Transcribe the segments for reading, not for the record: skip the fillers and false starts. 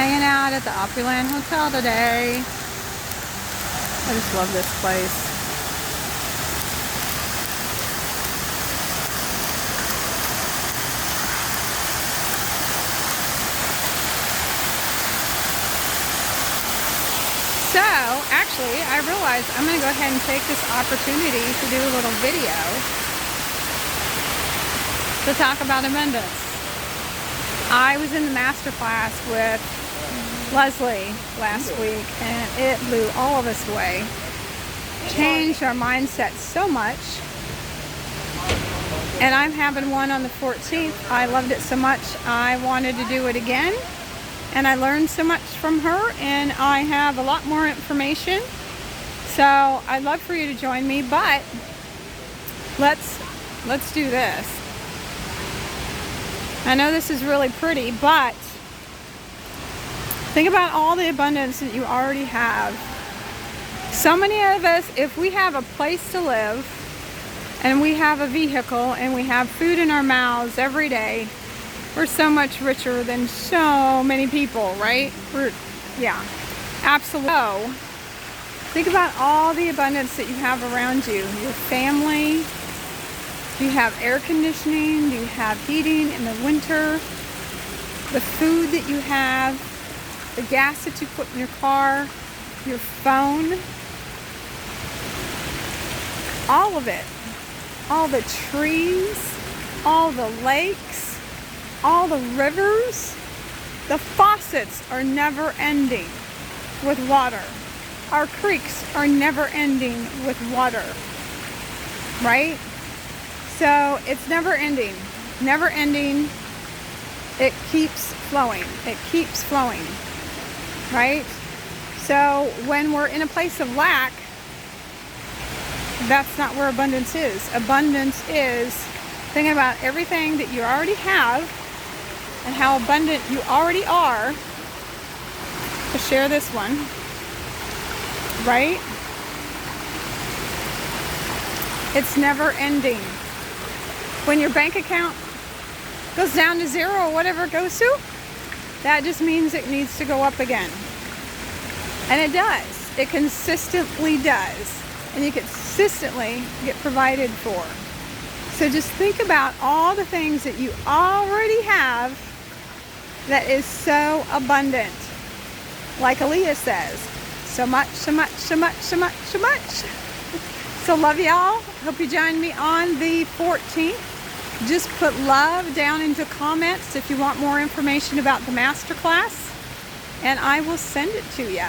Hanging out at the Opryland Hotel today. I just love this place. So, actually, I realized I'm going to go ahead and take this opportunity to do a little video to talk about abundance. I was in the master class with Leslie last week, and it blew all of us away. Changed our mindset so much. And I'm having one on the 14th. I loved it so much, I wanted to do it again. And I learned so much from her, and I have a lot more information. So I'd love for you to join me, but let's do this. I know this is really pretty, but think about all the abundance that you already have. So many of us, if we have a place to live, and we have a vehicle, and we have food in our mouths every day, we're so much richer than so many people, right? Yeah, absolutely. So, think about all the abundance that you have around you. Your family. Do you have air conditioning? Do you have heating in the winter? The food that you have, the gas that you put in your car, your phone, all of it. All the trees, all the lakes, all the rivers. The faucets are never ending with water. Our creeks are never ending with water, right? So it's never ending, never ending. It keeps flowing, it keeps flowing, right? So when we're in a place of lack, that's not where abundance is. Abundance is thinking about everything that you already have and how abundant you already are. To share this one, right? It's never ending. When your bank account goes down to zero or whatever it goes to, that just means it needs to go up again. And it does. It consistently does. And you consistently get provided for. So just think about all the things that you already have that is so abundant. Like Aaliyah says, so much, so much, so much, so much, so much. So love y'all. Hope you join me on the 14th. Just put love down into comments if you want more information about the masterclass, and I will send it to you,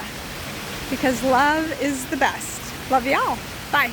because love is the best. Love y'all. Bye.